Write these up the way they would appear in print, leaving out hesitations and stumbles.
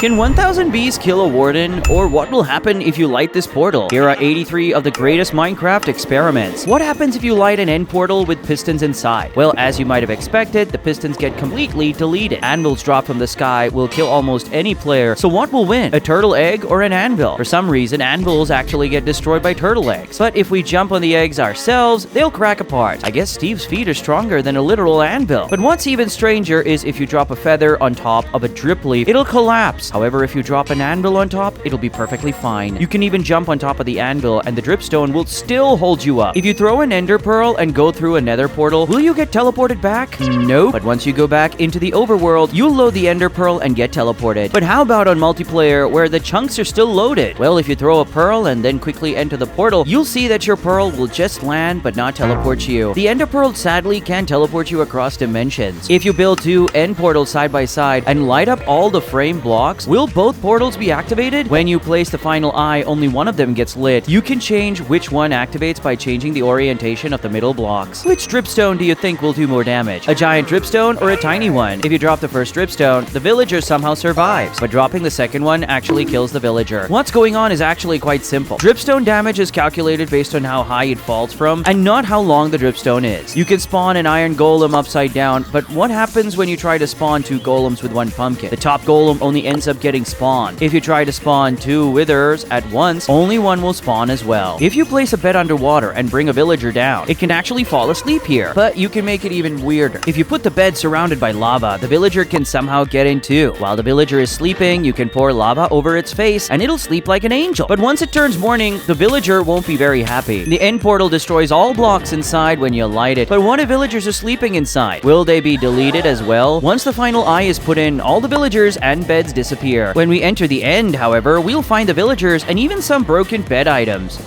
Can 1000 bees kill a warden? Or what will happen if you light this portal? Here are 83 of the greatest Minecraft experiments. What happens if you light an end portal with pistons inside? Well, as you might have expected, the pistons get completely deleted. Anvils dropped from the sky will kill almost any player, so what will win? A turtle egg or an anvil? For some reason, anvils actually get destroyed by turtle eggs. But if we jump on the eggs ourselves, they'll crack apart. I guess Steve's feet are stronger than a literal anvil. But what's even stranger is if you drop a feather on top of a drip leaf, it'll collapse. However, if you drop an anvil on top, it'll be perfectly fine. You can even jump on top of the anvil and the dripstone will still hold you up. If you throw an ender pearl and go through a nether portal, will you get teleported back? No. But once you go back into the overworld, you'll load the ender pearl and get teleported. But how about on multiplayer where the chunks are still loaded? Well, if you throw a pearl and then quickly enter the portal, you'll see that your pearl will just land but not teleport you. The ender pearl sadly can teleport you across dimensions. If you build two end portals side by side and light up all the frame blocks, will both portals be activated? When you place the final eye, only one of them gets lit. You can change which one activates by changing the orientation of the middle blocks. Which dripstone do you think will do more damage? A giant dripstone or a tiny one? If you drop the first dripstone, the villager somehow survives, but dropping the second one actually kills the villager. What's going on is actually quite simple. Dripstone damage is calculated based on how high it falls from, and not how long the dripstone is. You can spawn an iron golem upside down, but what happens when you try to spawn two golems with one pumpkin? The top golem only ends up getting spawned. If you try to spawn two withers at once, only one will spawn as well. If you place a bed underwater and bring a villager down, it can actually fall asleep here, but you can make it even weirder. If you put the bed surrounded by lava, the villager can somehow get in too. While the villager is sleeping, you can pour lava over its face and it'll sleep like an angel. But once it turns morning, the villager won't be very happy. The end portal destroys all blocks inside when you light it. But what if villagers are sleeping inside? Will they be deleted as well? Once the final eye is put in, all the villagers and beds disappear. When we enter the end, however, we'll find the villagers and even some broken bed items.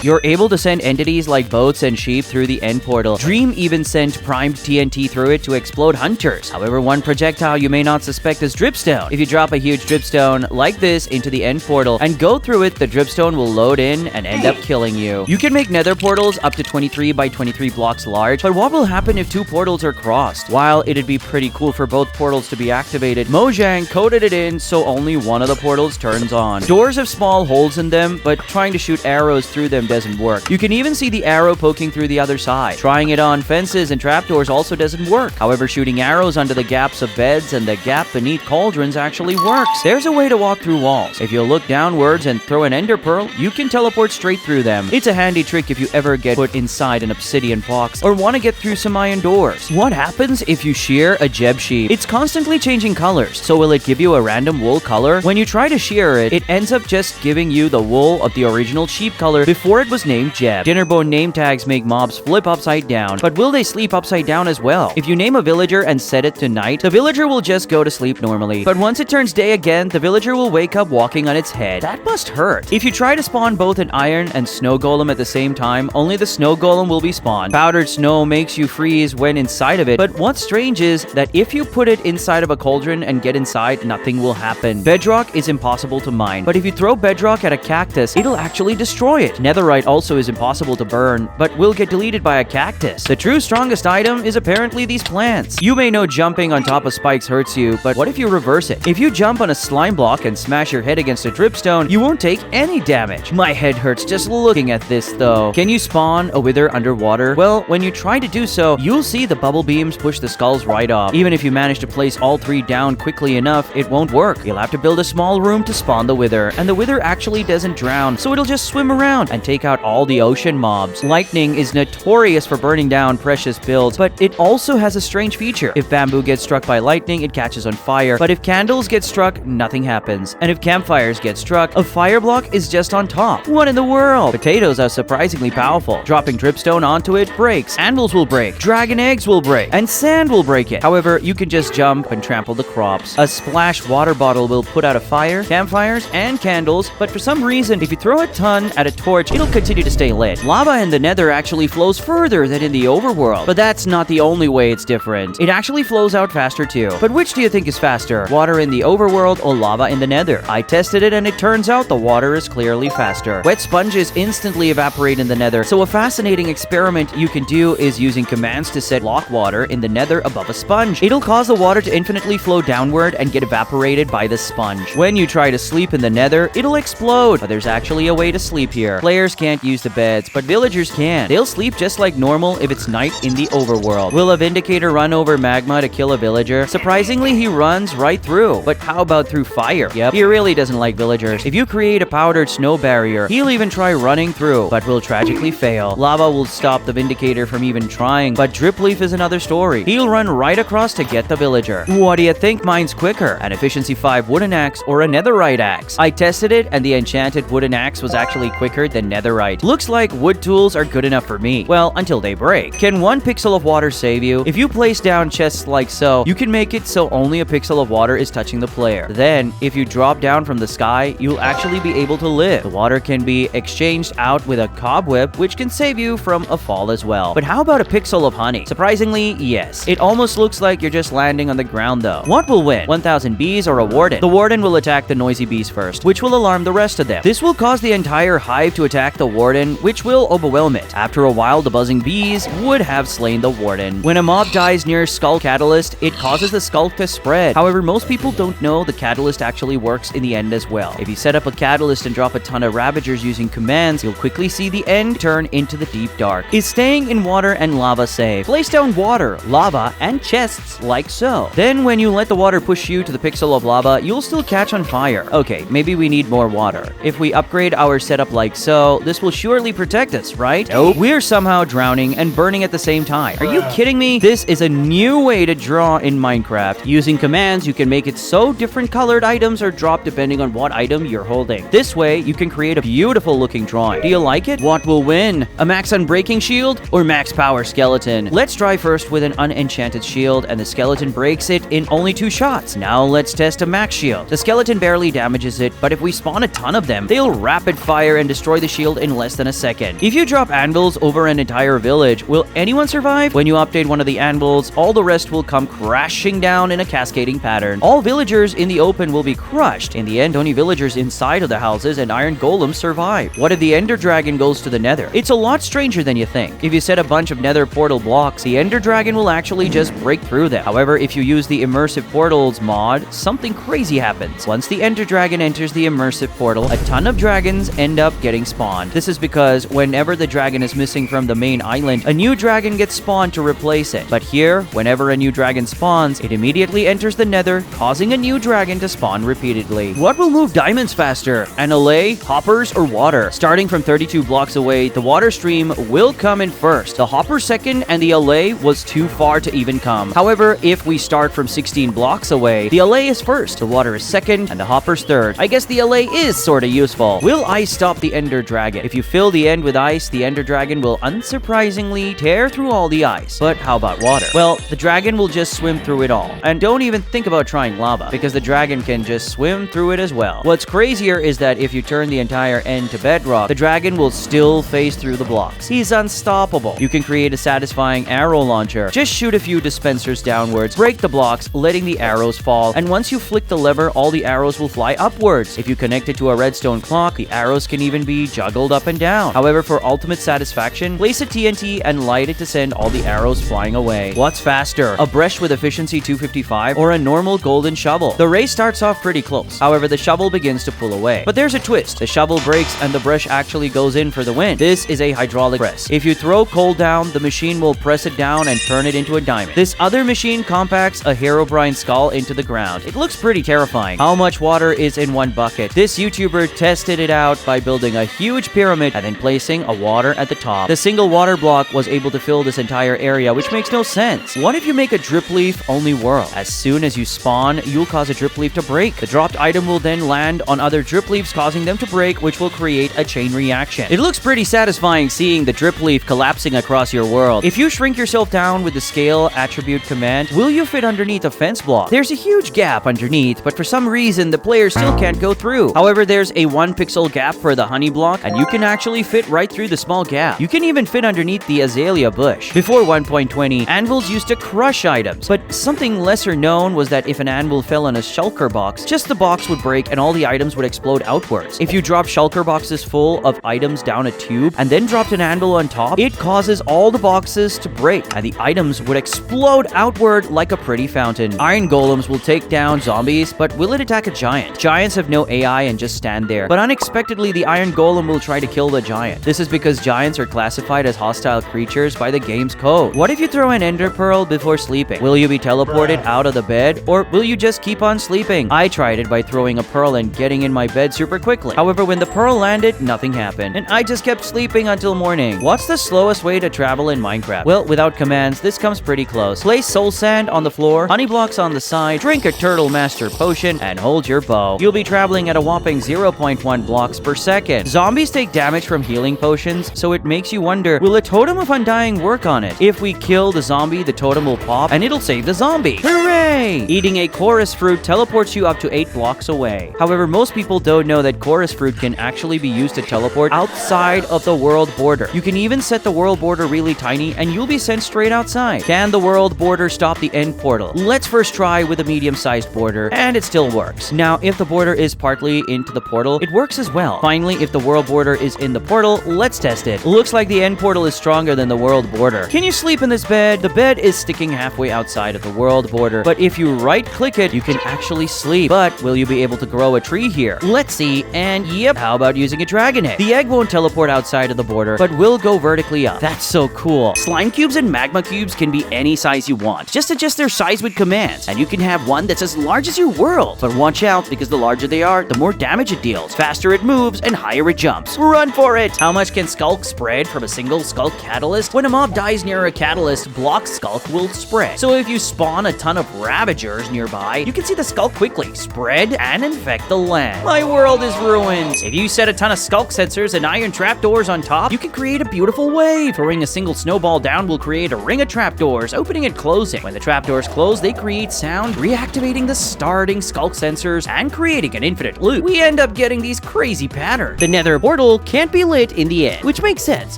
You're able to send entities like boats and sheep through the end portal. Dream even sent primed TNT through it to explode hunters. However, one projectile you may not suspect is dripstone. If you drop a huge dripstone like this into the end portal and go through it, the dripstone will load in and end up killing you. You can make nether portals up to 23 by 23 blocks large, but what will happen if two portals are crossed? While it'd be pretty cool for both portals to be activated, Mojang coded it in so only one of the portals turns on. Doors have small holes in them, but trying to shoot arrows through them doesn't work. You can even see the arrow poking through the other side. Trying it on fences and trapdoors also doesn't work. However, shooting arrows under the gaps of beds and the gap beneath cauldrons actually works. There's a way to walk through walls. If you look downwards and throw an ender pearl, you can teleport straight through them. It's a handy trick if you ever get put inside an obsidian box or want to get through some iron doors. What happens if you shear a Jeb sheep? It's constantly changing colors, so will it give you a random wool color? When you try to shear it, it ends up just giving you the wool of the original sheep color before it was named Jeb. Dinnerbone name tags make mobs flip upside down, but will they sleep upside down as well? If you name a villager and set it to night, the villager will just go to sleep normally. But once it turns day again, the villager will wake up walking on its head. That must hurt. If you try to spawn both an iron and snow golem at the same time, only the snow golem will be spawned. Powdered snow makes you freeze when inside of it, but what's strange is that if you put it inside of a cauldron and get inside, nothing will happen. Bedrock is impossible to mine, but if you throw bedrock at a cactus, it'll actually destroy it. Netherite also is impossible to burn, but will get deleted by a cactus. The true strongest item is apparently these plants. You may know jumping on top of spikes hurts you, but what if you reverse it? If you jump on a slime block and smash your head against a dripstone, you won't take any damage. My head hurts just looking at this though. Can you spawn a wither underwater? Well, when you try to do so, you'll see the bubble beams push the skulls right off. Even if you manage to place all three down quickly enough, it won't work. You'll have to build a small room to spawn the wither, and the wither actually doesn't drown, so it'll just swim around and take out all the ocean mobs. Lightning is notorious for burning down precious builds, but it also has a strange feature. If bamboo gets struck by lightning, it catches on fire, but if candles get struck, nothing happens. And if campfires get struck, a fire block is just on top. What in the world? Potatoes are surprisingly powerful. Dropping dripstone onto it breaks. Anvils will break. Dragon eggs will break. And sand will break it. However, you can just jump and trample the crops. A splash water bottle will put out a fire, campfires, and candles, but for some reason, if you throw a ton at a torch, it'll continue to stay lit. Lava in the nether actually flows further than in the overworld, but that's not the only way it's different. It actually flows out faster too. But which do you think is faster? Water in the overworld or lava in the nether? I tested it and it turns out the water is clearly faster. Wet sponges instantly evaporate in the nether, so a fascinating experiment you can do is using commands to set block water in the nether above a sponge. It'll cause the water to infinitely flow downward and get evaporated by the sponge. When you try to sleep in the nether, it'll explode, but there's actually a way to sleep here. Players can't use the beds, but villagers can. They'll sleep just like normal if it's night in the overworld. Will a Vindicator run over magma to kill a villager? Surprisingly, he runs right through. But how about through fire? Yep, he really doesn't like villagers. If you create a powdered snow barrier, he'll even try running through, but will tragically fail. Lava will stop the Vindicator from even trying, but Drip Leaf is another story. He'll run right across to get the villager. What do you think mine's quicker? An efficiency 5 wooden axe or a netherite axe? I tested it and the enchanted wooden axe was actually quicker than netherite. Looks like wood tools are good enough for me. Well, until they break. Can 1 pixel of water save you? If you place down chests like so, you can make it so only a pixel of water is touching the player. Then, if you drop down from the sky, you'll actually be able to live. The water can be exchanged out with a cobweb, which can save you from a fall as well. But how about a pixel of honey? Surprisingly, yes. It almost looks like you're just landing on the ground though. What will win? 1,000 bees or a warden? The warden will attack the noisy bees first, which will alarm the rest of them. This will cause the entire hive to attack the warden, which will overwhelm it. After a while, the buzzing bees would have slain the warden. When a mob dies near Skull Catalyst, it causes the skull to spread. However, most people don't know the catalyst actually works in the end as well. If you set up a catalyst and drop a ton of ravagers using commands, you'll quickly see the end turn into the deep dark. Is staying in water and lava safe? Place down water, lava, and chests like so. Then when you let the water push you to the pixel of lava, you'll still catch on fire. Okay, maybe we need more water. If we upgrade our setup like so, this will surely protect us, right? Nope. We're somehow drowning and burning at the same time. Are you kidding me? This is a new way to draw in Minecraft. Using commands, you can make it so different colored items are dropped depending on what item you're holding. This way, you can create a beautiful looking drawing. Do you like it? What will win? A max unbreaking shield or max power skeleton? Let's try first with an unenchanted shield and the skeleton breaks it in only 2 shots. Now let's test a max shield. The skeleton barely damages it, but if we spawn a ton of them, they'll rapid fire and destroy the shield in less than a second. If you drop anvils over an entire village, will anyone survive? When you update one of the anvils, all the rest will come crashing down in a cascading pattern. All villagers in the open will be crushed. In the end, only villagers inside of the houses and iron golems survive. What if the ender dragon goes to the nether? It's a lot stranger than you think. If you set a bunch of nether portal blocks, the ender dragon will actually just break through them. However, if you use the immersive portals mod, something crazy happens. Once the ender dragon enters the immersive portal, a ton of dragons end up getting spawned. This is because whenever the dragon is missing from the main island, a new dragon gets spawned to replace it. But here, whenever a new dragon spawns, it immediately enters the nether, causing a new dragon to spawn repeatedly. What will move diamonds faster? An allay, hoppers, or water? Starting from 32 blocks away, the water stream will come in first. The hopper second, and the allay was too far to even come. However, if we start from 16 blocks away, the allay is first, the water is second, and the hopper's third. I guess the allay is sorta useful. Will ice stop the ender dragon? If you fill the end with ice, the ender dragon will unsurprisingly tear through all the ice. But how about water? Well, the dragon will just swim through it all. And don't even think about trying lava, because the dragon can just swim through it as well. What's crazier is that if you turn the entire end to bedrock, the dragon will still phase through the blocks. He's unstoppable. You can create a satisfying arrow launcher. Just shoot a few dispensers downwards, break the blocks, letting the arrows fall, and once you flick the lever, all the arrows will fly upwards. If you connect it to a redstone clock, the arrows can even be juggled up and down. However, for ultimate satisfaction, place a TNT and light it to send all the arrows flying away. What's faster? A brush with efficiency 255 or a normal golden shovel? The race starts off pretty close. However, the shovel begins to pull away. But there's a twist. The shovel breaks and the brush actually goes in for the win. This is a hydraulic press. If you throw coal down, the machine will press it down and turn it into a diamond. This other machine compacts a Herobrine skull into the ground. It looks pretty terrifying. How much water is in one bucket? This YouTuber tested it out by building a huge pyramid and then placing a water at the top. The single water block was able to fill this entire area, which makes no sense. What if you make a drip leaf only world? As soon as you spawn, you'll cause a drip leaf to break. The dropped item will then land on other drip leaves, causing them to break, which will create a chain reaction. It looks pretty satisfying seeing the drip leaf collapsing across your world. If you shrink yourself down with the scale attribute command, will you fit underneath a fence block? There's a huge gap underneath, but for some reason, the player still can't go through. However, there's a 1 pixel gap for the honey block, a and you can actually fit right through the small gap. You can even fit underneath the azalea bush. Before 1.20, anvils used to crush items, but something lesser known was that if an anvil fell on a shulker box, just the box would break and all the items would explode outwards. If you drop shulker boxes full of items down a tube and then dropped an anvil on top, it causes all the boxes to break and the items would explode outward like a pretty fountain. Iron golems will take down zombies, but will it attack a giant? Giants have no AI and just stand there, but unexpectedly the iron golem will try to kill the giant. This is because giants are classified as hostile creatures by the game's code. What if you throw an ender pearl before sleeping? Will you be teleported out of the bed, or will you just keep on sleeping? I tried it by throwing a pearl and getting in my bed super quickly. However, when the pearl landed, nothing happened, and I just kept sleeping until morning. What's the slowest way to travel in Minecraft? Well, without commands, this comes pretty close. Place soul sand on the floor, honey blocks on the side, drink a turtle master potion, and hold your bow. You'll be traveling at a whopping 0.1 blocks per second. Zombies take damage from healing potions, so it makes you wonder, will a totem of undying work on it? If we kill the zombie, the totem will pop, and it'll save the zombie. Hooray! Eating a chorus fruit teleports you up to 8 blocks away. However, most people don't know that chorus fruit can actually be used to teleport outside of the world border. You can even set the world border really tiny, and you'll be sent straight outside. Can the world border stop the end portal? Let's first try with a medium-sized border, and it still works. Now, if the border is partly into the portal, it works as well. Finally, if the world border is in the portal, let's test it. Looks like the end portal is stronger than the world border. Can you sleep in this bed? The bed is sticking halfway outside of the world border, but if you right-click it, you can actually sleep. But will you be able to grow a tree here? Let's see, and yep, how about using a dragon egg? The egg won't teleport outside of the border, but will go vertically up. That's so cool. Slime cubes and magma cubes can be any size you want. Just adjust their size with commands, and you can have one that's as large as your world. But watch out, because the larger they are, the more damage it deals, faster it moves, and higher it jumps. Run for it! How much can Skulk spread from a single Skulk catalyst? When a mob dies near a catalyst, block Skulk will spread. So if you spawn a ton of Ravagers nearby, you can see the Skulk quickly spread and infect the land. My world is ruined. If you set a ton of Skulk sensors and iron trapdoors on top, you can create a beautiful wave. Throwing a single snowball down will create a ring of trapdoors, opening and closing. When the trapdoors close, they create sound, reactivating the starting Skulk sensors and creating an infinite loop. We end up getting these crazy patterns. The nether portal can't be lit in the end, which makes sense,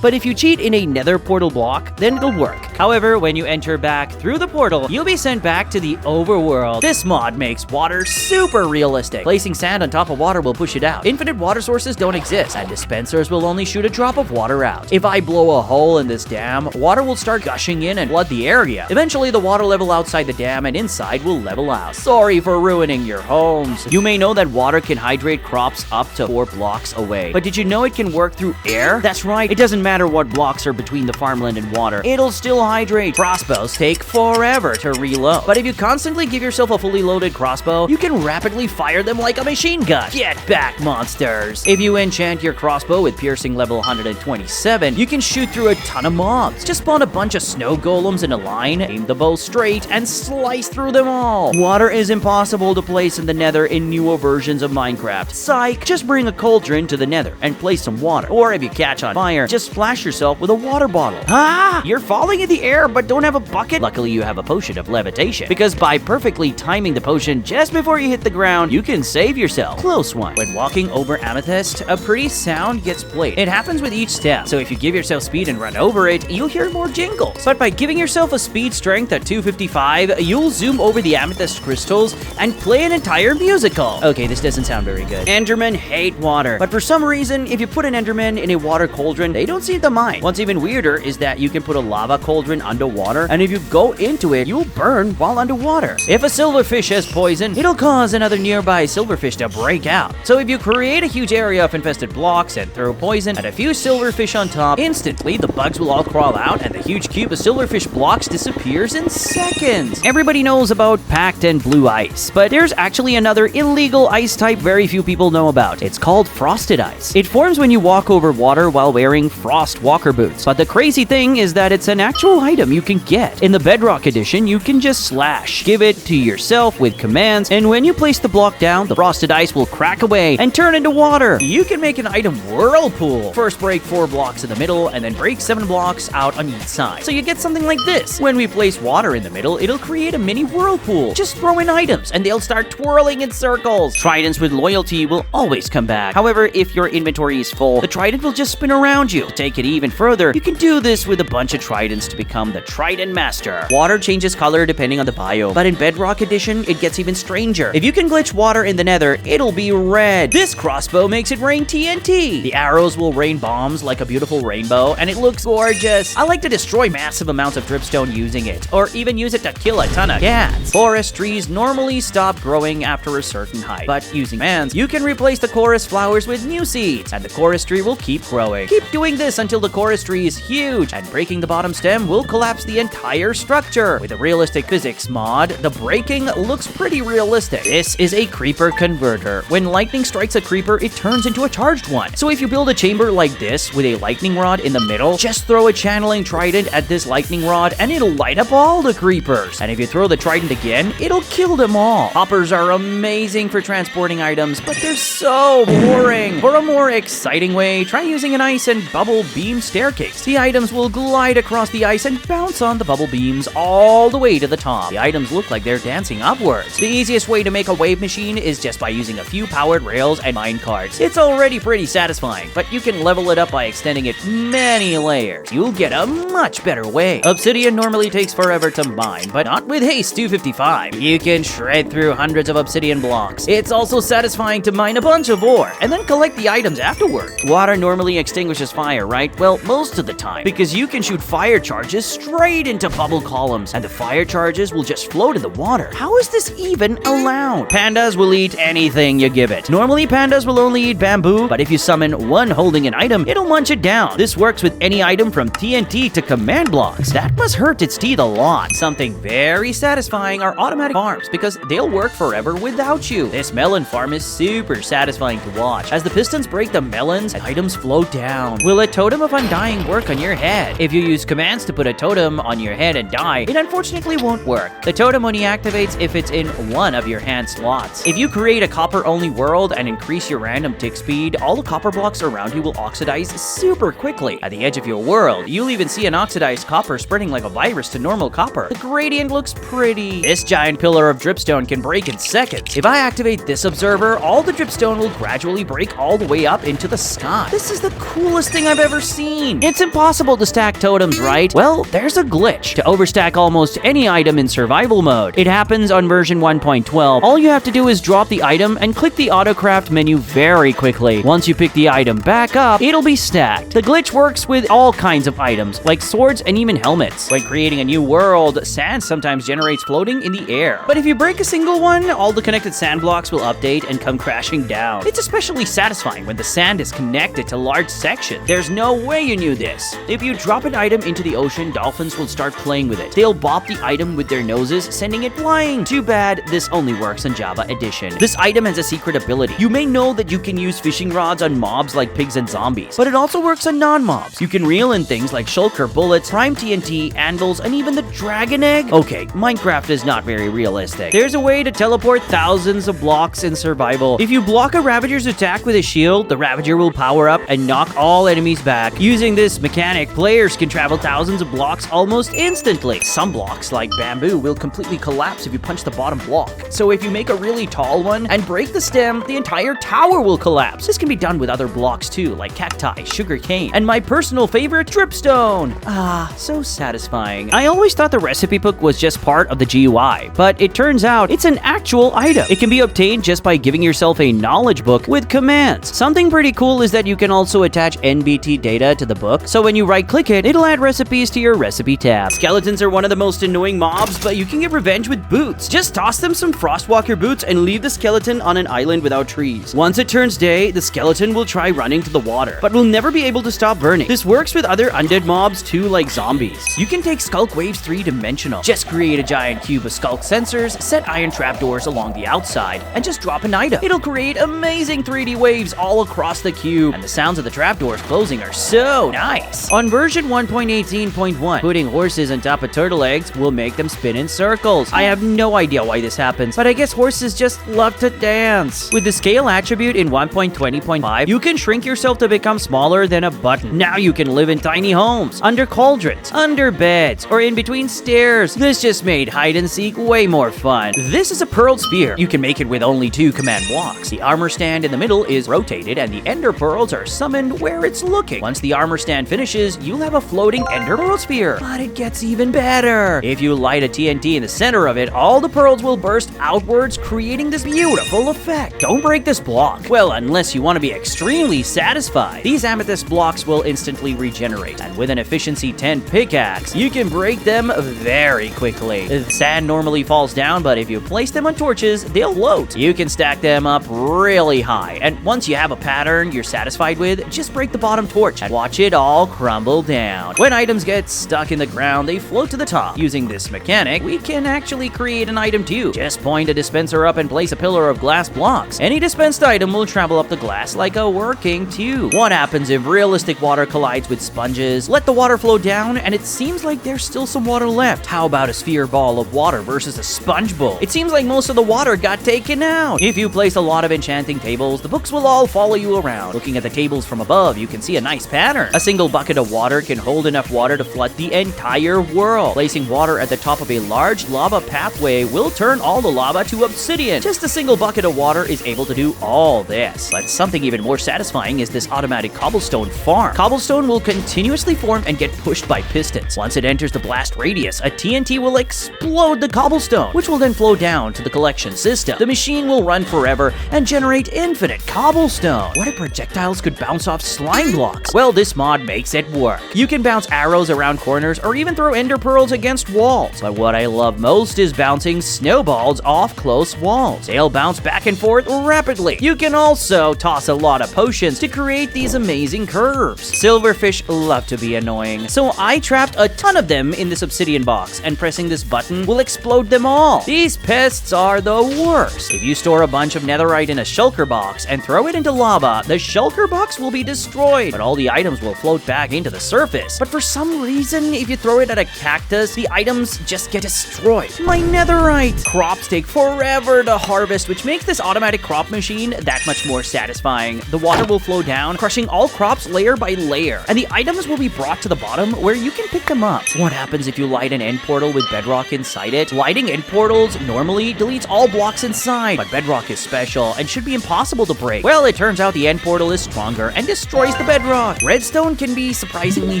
but if you cheat in a nether portal block, then it'll work. However, when you enter back through the portal, you'll be sent back to the overworld. This mod makes water super realistic. Placing sand on top of water will push it out. Infinite water sources don't exist, and dispensers will only shoot a drop of water out. If I blow a hole in this dam, water will start gushing in and flood the area. Eventually, the water level outside the dam and inside will level out. Sorry for ruining your homes. You may know that water can hydrate crops up to 4 blocks away, but did you know it can work through air? That's right, it doesn't matter what blocks are between the farmland and water, it'll still hydrate. Crossbows take forever to reload, but if you constantly give yourself a fully loaded crossbow, you can rapidly fire them like a machine gun. Get back, monsters! If you enchant your crossbow with piercing level 127, you can shoot through a ton of mobs. Just spawn a bunch of snow golems in a line, aim the bow straight, and slice through them all. Water is impossible to place in the nether in newer versions of Minecraft. Psych! Just bring a cauldron to the nether and place some water. Or if you catch on fire, just splash yourself with a water bottle. Ah! You're falling in the air but don't have a bucket? Luckily you have a potion of levitation, because by perfectly timing the potion just before you hit the ground, you can save yourself. Close one. When walking over amethyst, a pretty sound gets played. It happens with each step, so if you give yourself speed and run over it, you'll hear more jingles. But by giving yourself a speed strength at 255, you'll zoom over the amethyst crystals and play an entire musical. Okay, this doesn't sound very good. Endermen hate water, but for some reason, if you put an enderman in a water cauldron, they don't seem to mind. What's even weirder is that you can put a lava cauldron underwater, and if you go into it, you'll burn while underwater. If a silverfish has poison, it'll cause another nearby silverfish to break out. So if you create a huge area of infested blocks and throw poison at a few silverfish on top, instantly the bugs will all crawl out and the huge cube of silverfish blocks disappears in seconds. Everybody knows about packed and blue ice, but there's actually another illegal ice type very few people know about. It's called frosted ice. It forms when you walk over water while wearing frost walker boots. But the crazy thing is that it's an actual item you can get. In the Bedrock edition, you can just slash, give it to yourself with commands, and when you place the block down, the frosted ice will crack away and turn into water. You can make an item whirlpool. First break 4 blocks in the middle, and then break 7 blocks out on each side. So you get something like this. When we place water in the middle, it'll create a mini whirlpool. Just throw in items, and they'll start twirling in circles. Tridents with loyalty will always come back. However, if your inventory inventory is full, the trident will just spin around you. To take it even further, you can do this with a bunch of tridents to become the Trident Master. Water changes color depending on the biome, but in Bedrock Edition, it gets even stranger. If you can glitch water in the Nether, it'll be red. This crossbow makes it rain TNT. The arrows will rain bombs like a beautiful rainbow, and it looks gorgeous. I like to destroy massive amounts of dripstone using it, or even use it to kill a ton of cats. Forest trees normally stop growing after a certain height, but using commands, you can replace the chorus flowers with new seeds, and the chorus tree will keep growing. Keep doing this until the chorus tree is huge, and breaking the bottom stem will collapse the entire structure. With a realistic physics mod, the breaking looks pretty realistic. This is a creeper converter. When lightning strikes a creeper, it turns into a charged one. So if you build a chamber like this with a lightning rod in the middle, just throw a channeling trident at this lightning rod and it'll light up all the creepers. And if you throw the trident again, it'll kill them all. Hoppers are amazing for transporting items, but they're so boring. For a more exciting way, try using an ice and bubble beam staircase. The items will glide across the ice and bounce on the bubble beams all the way to the top. The items look like they're dancing upwards. The easiest way to make a wave machine is just by using a few powered rails and mine carts. It's already pretty satisfying, but you can level it up by extending it many layers. You'll get a much better wave. Obsidian normally takes forever to mine, but not with Haste 255. You can shred through hundreds of obsidian blocks. It's also satisfying to mine a bunch of ore and then collect the items afterward. Water normally extinguishes fire, right? Well, most of the time, because you can shoot fire charges straight into bubble columns, and the fire charges will just float in the water. How is this even allowed? Pandas will eat anything you give it. Normally, pandas will only eat bamboo, but if you summon one holding an item, it'll munch it down. This works with any item from TNT to command blocks. That must hurt its teeth a lot. Something very satisfying are automatic farms, because they'll work forever without you. This melon farm is super satisfying to watch. As the pistons break the melons, and items float down. Will a totem of undying work on your head? If you use commands to put a totem on your head and die, it unfortunately won't work. The totem only activates if it's in one of your hand slots. If you create a copper-only world and increase your random tick speed, all the copper blocks around you will oxidize super quickly. At the edge of your world, you'll even see an oxidized copper spreading like a virus to normal copper. The gradient looks pretty. This giant pillar of dripstone can break in seconds. If I activate this observer, all the dripstone will gradually break all the way up into the sky. This is the coolest thing I've ever seen. It's impossible to stack totems, right? Well, there's a glitch to overstack almost any item in survival mode. It happens on version 1.12. All you have to do is drop the item and click the autocraft menu very quickly. Once you pick the item back up, it'll be stacked. The glitch works with all kinds of items, like swords and even helmets. When creating a new world, sand sometimes generates floating in the air. But if you break a single one, all the connected sand blocks will update and come crashing down. It's especially satisfying when the sand is connected to large sections. There's no way you knew this. If you drop an item into the ocean, dolphins will start playing with it. They'll bop the item with their noses, sending it flying. Too bad this only works in Java Edition. This item has a secret ability. You may know that you can use fishing rods on mobs like pigs and zombies, but it also works on non-mobs. You can reel in things like shulker bullets, prime TNT, anvils, and even the dragon egg. Okay, Minecraft is not very realistic. There's a way to teleport thousands of blocks in survival. If you block a Ravager's attack with a shield, the Ravager will power up and knock all enemies back. Using this mechanic, players can travel thousands of blocks almost instantly. Some blocks, like bamboo, will completely collapse if you punch the bottom block. So if you make a really tall one and break the stem, the entire tower will collapse. This can be done with other blocks too, like cacti, sugar cane, and my personal favorite, dripstone. Ah, so satisfying. I always thought the recipe book was just part of the GUI, but it turns out it's an actual item. It can be obtained just by giving yourself a knowledge book with commands. Something pretty cool is that you can also attach NBT data to the book, so when you right-click it, it'll add recipes to your recipe tab. Skeletons are one of the most annoying mobs, but you can get revenge with boots. Just toss them some Frostwalker boots and leave the skeleton on an island without trees. Once it turns day, the skeleton will try running to the water, but will never be able to stop burning. This works with other undead mobs too, like zombies. You can take Skulk Waves 3-dimensional. Just create a giant cube of Skulk sensors, set iron trapdoors along the outside, and just drop an item. It'll create amazing 3D waves all across the cube, and the sounds of the trapdoors closing are so nice. On version 1.18.1, putting horses on top of turtle eggs will make them spin in circles. I have no idea why this happens, but I guess horses just love to dance. With the scale attribute in 1.20.5, you can shrink yourself to become smaller than a button. Now you can live in tiny homes, under cauldrons, under beds, or in between stairs. This just made hide and seek way more fun. This is a pearl spear. You can make it with only 2 command blocks. The armor stand in the middle is rotated, and the ender pearls are summoned where it's looking. Once the armor stand finishes, you'll have a floating ender pearl sphere. But it gets even better. If you light a TNT in the center of it, all the pearls will burst outwards, creating this beautiful effect. Don't break this block. Well, unless you want to be extremely satisfied. These amethyst blocks will instantly regenerate, and with an efficiency 10 pickaxe, you can break them very quickly. The sand normally falls down, but if you place them on torches, they'll float. You can stack them up really high, and once you have a pattern you're satisfied with, just break the bottom torch and watch it all crumble down. When items get stuck in the ground, they float to the top. Using this mechanic, we can actually create an item too. Just point a dispenser up and place a pillar of glass blocks. Any dispensed item will travel up the glass like a working tube. What happens if realistic water collides with sponges? Let the water flow down, and it seems like there's still some water left. How about a sphere ball of water versus a sponge bowl? It seems like most of the water got taken out. If you place a lot of enchanting tables, the books will all follow you around. Looking at the tables from above, you can see a nice pattern. A single bucket of water can hold enough water to flood the entire world. Placing water at the top of a large lava pathway will turn all the lava to obsidian. Just a single bucket of water is able to do all this. But something even more satisfying is this automatic cobblestone farm. Cobblestone will continuously form and get pushed by pistons. Once it enters the blast radius, a TNT will explode the cobblestone, which will then flow down to the collection system. The machine will run forever and generate infinite cobblestone. What if projectiles could bounce off slime blocks? Well, this mod makes it work. You can bounce arrows around corners or even throw ender pearls against walls. But what I love most is bouncing snowballs off close walls. They'll bounce back and forth rapidly. You can also toss a lot of potions to create these amazing curves. Silverfish love to be annoying, so I trapped a ton of them in this obsidian box, and pressing this button will explode them all. These pests are the worst. If you store a bunch of netherite in a shulker box and throw it into lava, the shulker box will be destroyed, but all the items will float back into the surface. But for some reason, if you throw it at a cactus, the items just get destroyed. My netherite! Crops take forever to harvest, which makes this automatic crop machine that much more satisfying. The water will flow down, crushing all crops layer by layer, and the items will be brought to the bottom where you can pick them up. What happens if you light an end portal with bedrock inside it? Lighting end portals normally deletes all blocks inside, but bedrock is special and should be impossible to break. Well, it turns out the end portal is stronger and destroys the bedrock. Redstone can be surprisingly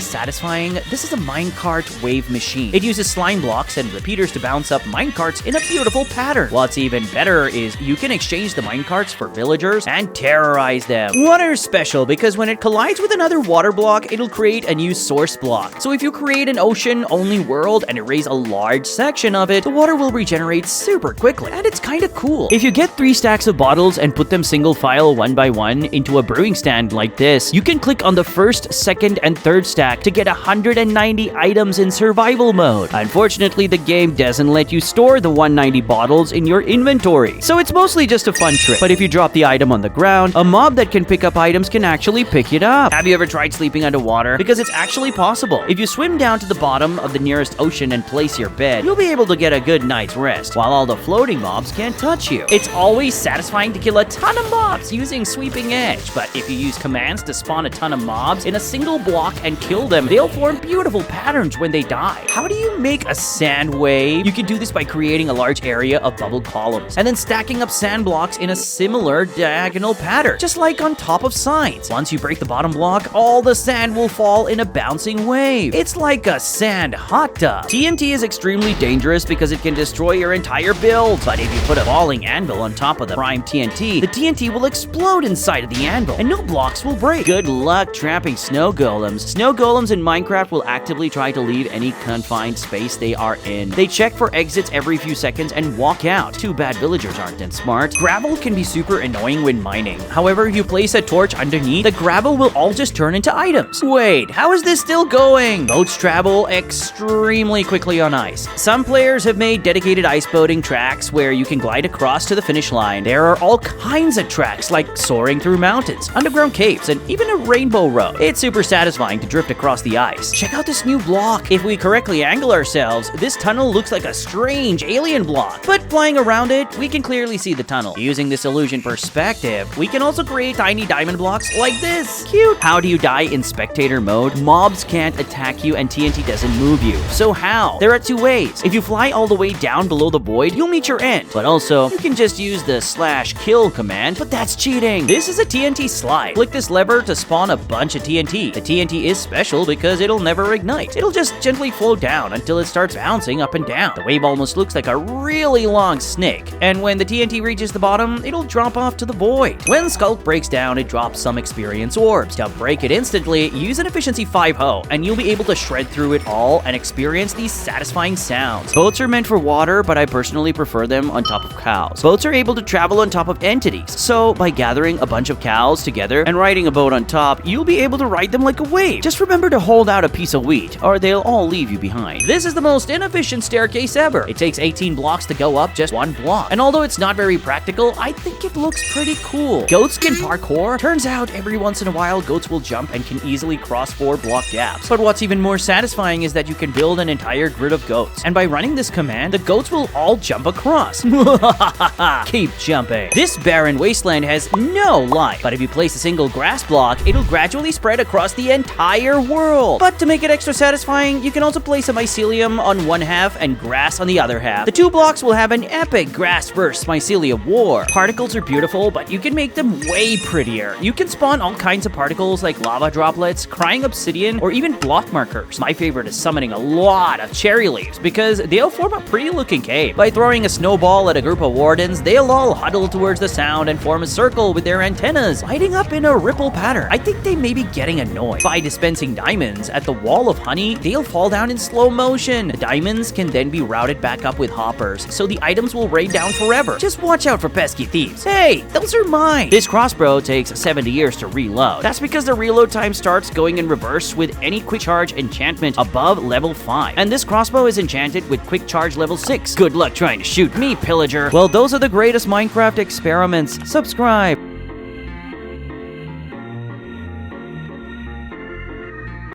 satisfying. This is a minecart wave machine. It uses slime blocks and repeaters to bounce up minecarts in a beautiful pattern. What's even better is you can exchange the minecarts for villagers and terrorize them. Water's special because when it collides with another water block, it'll create a new source block. So if you create an ocean-only world and erase a large section of it, the water will regenerate super quickly, and it's kinda cool. If you get 3 stacks of bottles and put them single file one by one into a brewing stand like this, you can click on the first, second, and third stack to get 190 items in survival mode. Unfortunately, the game doesn't let you store the 190 bottles in your inventory, so it's mostly just a fun trick. But if you drop the item on the ground, a mob that can pick up items can actually pick it up. Have you ever tried sleeping underwater? Because it's actually possible. If you swim down to the bottom of the nearest ocean and place your bed, you'll be able to get a good night's rest, while all the floating mobs can't touch you. It's always satisfying to kill a ton of mobs using Sweeping Edge, but if you use commands to spawn a ton of mobs in a single block and kill them, they'll form beautiful patterns when they die. How do you make a sand wave? You can do this by creating a large area of bubble columns, and then stacking up sand blocks in a similar diagonal pattern, just like on top of signs. Once you break the bottom block, all the sand will fall in a bouncing wave. It's like a sand hot tub. TNT is extremely dangerous because it can destroy your entire build, but if you put a falling anvil on top of the prime TNT, the TNT will explode inside of the anvil, and no blocks will break. Good luck trapping snow golems. Snow golems in Minecraft will actively try to leave any confined space they are in. They check for exits every few seconds and walk out. Too bad villagers aren't that smart. Gravel can be super annoying when mining. However, if you place a torch underneath, the gravel will all just turn into items. Wait, how is this still going? Boats travel extremely quickly on ice. Some players have made dedicated ice boating tracks where you can glide across to the finish line. There are all kinds of tracks like soaring through mountains, underground caves, and even a rainbow road. It's super satisfying to drift across the ice. Check out this new block. If we correctly angle ourselves, this tunnel looks like a strange alien block, but flying around it, we can clearly see the tunnel. Using this illusion perspective, we can also create tiny diamond blocks like this. Cute! How do you die in spectator mode? Mobs can't attack you and TNT doesn't move you. So how? There are 2 ways. If you fly all the way down below the void, you'll meet your end. But also, you can just use the /kill command, but that's cheating. This is a a TNT slide. Click this lever to spawn a bunch of TNT. The TNT is special because it'll never ignite. It'll just gently flow down until it starts bouncing up and down. The wave almost looks like a really long snake, and when the TNT reaches the bottom, it'll drop off to the void. When Skulk breaks down, it drops some experience orbs. To break it instantly, use an efficiency 5 hoe, and you'll be able to shred through it all and experience these satisfying sounds. Boats are meant for water, but I personally prefer them on top of cows. Boats are able to travel on top of entities, so by gathering a bunch of cows together and riding a boat on top, you'll be able to ride them like a wave. Just remember to hold out a piece of wheat, or they'll all leave you behind. This is the most inefficient staircase ever. It takes 18 blocks to go up just one block, and although it's not very practical, I think it looks pretty cool. Goats can parkour. Turns out every once in a while, goats will jump and can easily cross 4 block gaps. But what's even more satisfying is that you can build an entire grid of goats, and by running this command, the goats will all jump across. Keep jumping. This barren wasteland has no life, but if you place a single grass block, it'll gradually spread across the entire world. But to make it extra satisfying, you can also place a mycelium on one half and grass on the other half. The 2 blocks will have an epic grass versus mycelium war. Particles are beautiful, but you can make them way prettier. You can spawn all kinds of particles like lava droplets, crying obsidian, or even block markers. My favorite is summoning a lot of cherry leaves because they'll form a pretty looking cave. By throwing a snowball at a group of wardens, they'll all huddle towards the sound and form a circle with their antennas lighting up in a ripple pattern. I think they may be getting annoyed. By dispensing diamonds at the wall of honey, they'll fall down in slow motion. The diamonds can then be routed back up with hoppers, so the items will rain down forever. Just watch out for pesky thieves. Hey, those are mine! This crossbow takes 70 years to reload. That's because the reload time starts going in reverse with any quick charge enchantment above level 5. And this crossbow is enchanted with quick charge level 6. Good luck trying to shoot me, pillager. Well, those are the greatest Minecraft experiments. Subscribe.